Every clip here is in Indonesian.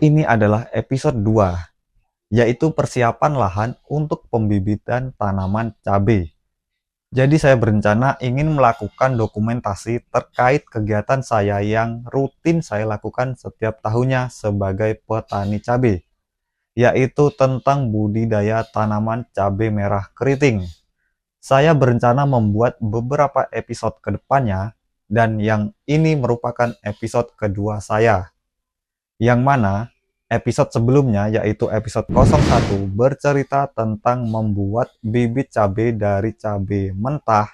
Ini adalah episode 2, yaitu persiapan lahan untuk pembibitan tanaman cabai. Jadi saya berencana ingin melakukan dokumentasi terkait kegiatan saya yang rutin saya lakukan setiap tahunnya sebagai petani cabai, yaitu tentang budidaya tanaman cabai merah keriting. Saya berencana membuat beberapa episode ke depannya, dan yang ini merupakan episode kedua saya, yang mana episode sebelumnya yaitu episode 01 bercerita tentang membuat bibit cabai dari cabai mentah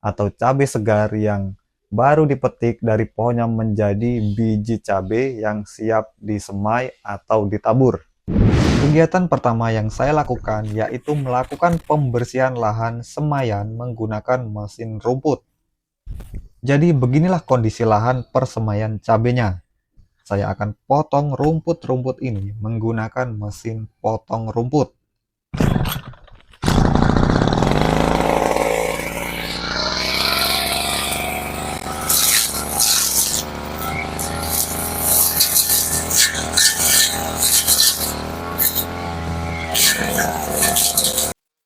atau cabai segar yang baru dipetik dari pohonnya menjadi biji cabai yang siap disemai atau ditabur. Kegiatan pertama yang saya lakukan yaitu melakukan pembersihan lahan semaian menggunakan mesin rumput. Jadi beginilah kondisi lahan persemaian cabainya. Saya akan potong rumput-rumput ini menggunakan mesin potong rumput.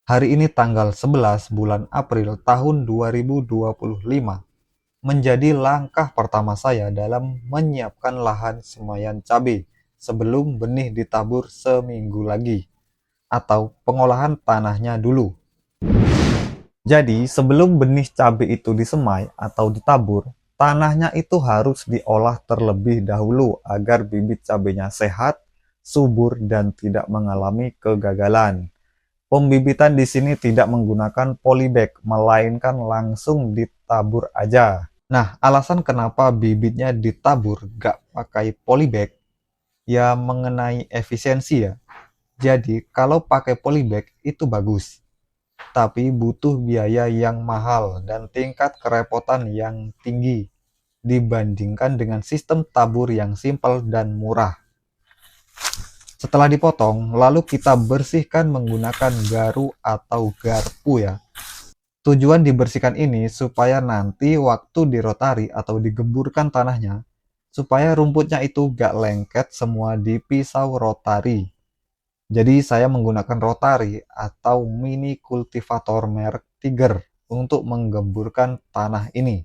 Hari ini tanggal 11 bulan April tahun 2025 menjadi langkah pertama saya dalam menyiapkan lahan semaian cabai sebelum benih ditabur seminggu lagi, atau pengolahan tanahnya dulu. Jadi, sebelum benih cabai itu disemai atau ditabur, tanahnya itu harus diolah terlebih dahulu agar bibit cabainya sehat, subur, dan tidak mengalami kegagalan. Pembibitan di sini tidak menggunakan polybag, melainkan langsung ditabur aja. Nah, alasan kenapa bibitnya ditabur gak pakai polybag, ya mengenai efisiensi ya. Jadi, kalau pakai polybag itu bagus, tapi butuh biaya yang mahal dan tingkat kerepotan yang tinggi dibandingkan dengan sistem tabur yang simpel dan murah. Setelah dipotong, lalu kita bersihkan menggunakan garu atau garpu ya. Tujuan dibersihkan ini supaya nanti waktu dirotari atau digemburkan tanahnya, supaya rumputnya itu gak lengket semua di pisau rotari. Jadi saya menggunakan rotari atau mini kultivator merek Tiger untuk menggemburkan tanah ini.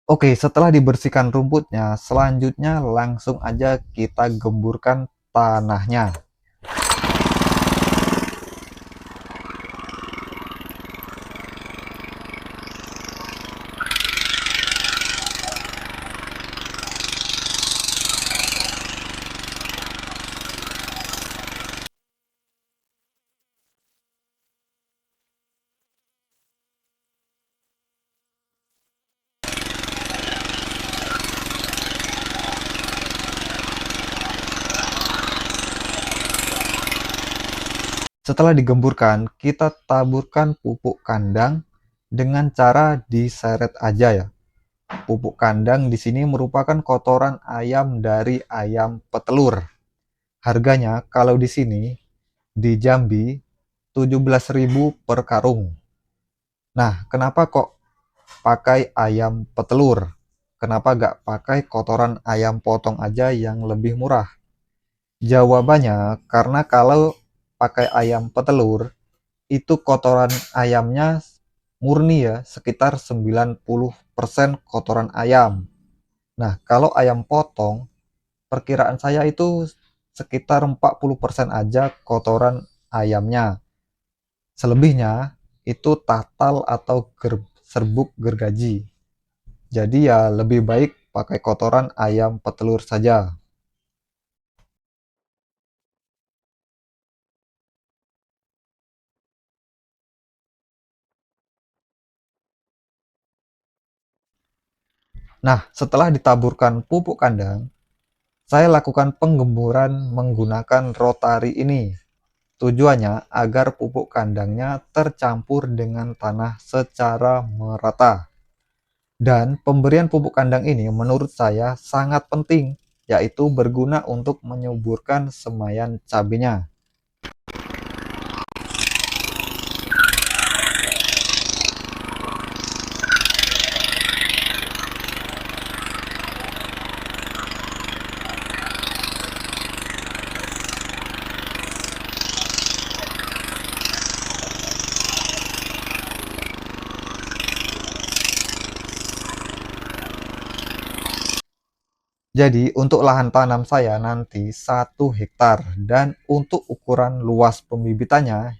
Oke, setelah dibersihkan rumputnya, selanjutnya langsung aja kita gemburkan tanahnya. Setelah digemburkan, kita taburkan pupuk kandang dengan cara diseret aja ya. Pupuk kandang di sini merupakan kotoran ayam dari ayam petelur. Harganya kalau di sini di Jambi 17.000 per karung. Nah, kenapa kok pakai ayam petelur? Kenapa gak pakai kotoran ayam potong aja yang lebih murah? Jawabannya, karena kalau pakai ayam petelur, itu kotoran ayamnya murni ya, sekitar 90% kotoran ayam. Nah, kalau ayam potong, perkiraan saya itu sekitar 40% aja kotoran ayamnya. Selebihnya itu tatal atau serbuk gergaji. Jadi ya lebih baik pakai kotoran ayam petelur saja. Nah, setelah ditaburkan pupuk kandang, saya lakukan penggemburan menggunakan rotari ini. Tujuannya agar pupuk kandangnya tercampur dengan tanah secara merata. Dan pemberian pupuk kandang ini menurut saya sangat penting, yaitu berguna untuk menyuburkan semaian cabenya. Jadi untuk lahan tanam saya nanti 1 hektar dan untuk ukuran luas pembibitannya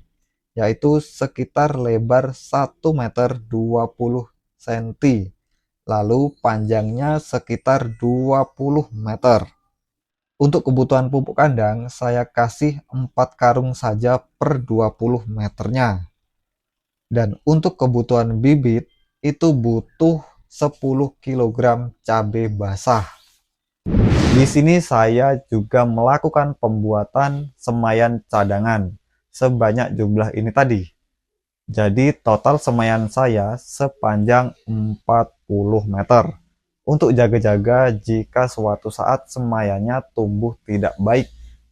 yaitu sekitar lebar 1 meter 20 cm, lalu panjangnya sekitar 20 meter. Untuk kebutuhan pupuk kandang saya kasih 4 karung saja per 20 meternya. Dan untuk kebutuhan bibit itu butuh 10 kilogram cabai basah. Di sini saya juga melakukan pembuatan semaian cadangan sebanyak jumlah ini tadi. Jadi total semaian saya sepanjang 40 meter. Untuk jaga-jaga jika suatu saat semaiannya tumbuh tidak baik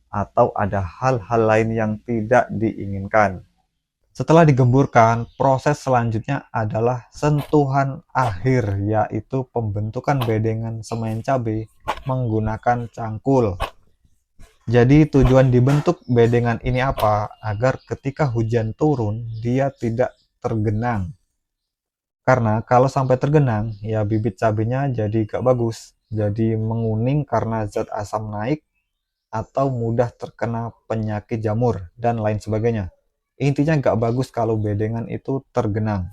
atau ada hal-hal lain yang tidak diinginkan. Setelah digemburkan, proses selanjutnya adalah sentuhan akhir, yaitu pembentukan bedengan semaian cabai menggunakan cangkul. Jadi tujuan dibentuk bedengan ini apa? Agar ketika hujan turun, dia tidak tergenang. Karena kalau sampai tergenang, ya bibit cabenya jadi gak bagus. Jadi menguning karena zat asam naik atau mudah terkena penyakit jamur dan lain sebagainya. Intinya gak bagus kalau bedengan itu tergenang.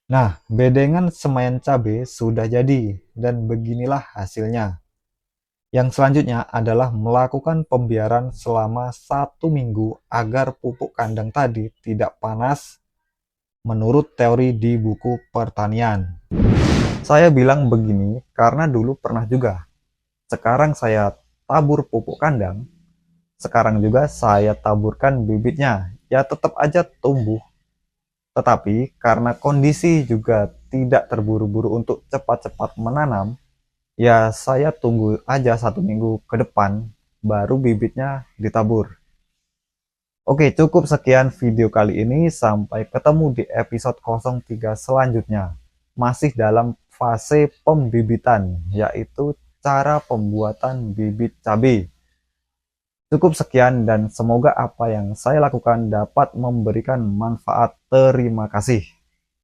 Nah, bedengan semaian cabai sudah jadi dan beginilah hasilnya. Yang selanjutnya adalah melakukan pembiaran selama 1 minggu agar pupuk kandang tadi tidak panas menurut teori di buku pertanian. Saya bilang begini karena dulu pernah juga. Sekarang saya tabur pupuk kandang, sekarang juga saya taburkan bibitnya. Ya tetap aja tumbuh. Tetapi karena kondisi juga tidak terburu-buru untuk cepat-cepat menanam, ya saya tunggu aja 1 minggu ke depan baru bibitnya ditabur. Oke, cukup sekian video kali ini. Sampai ketemu di episode 03 selanjutnya. Masih dalam fase pembibitan, yaitu cara pembuatan bibit cabai. Cukup sekian dan semoga apa yang saya lakukan dapat memberikan manfaat. Terima kasih.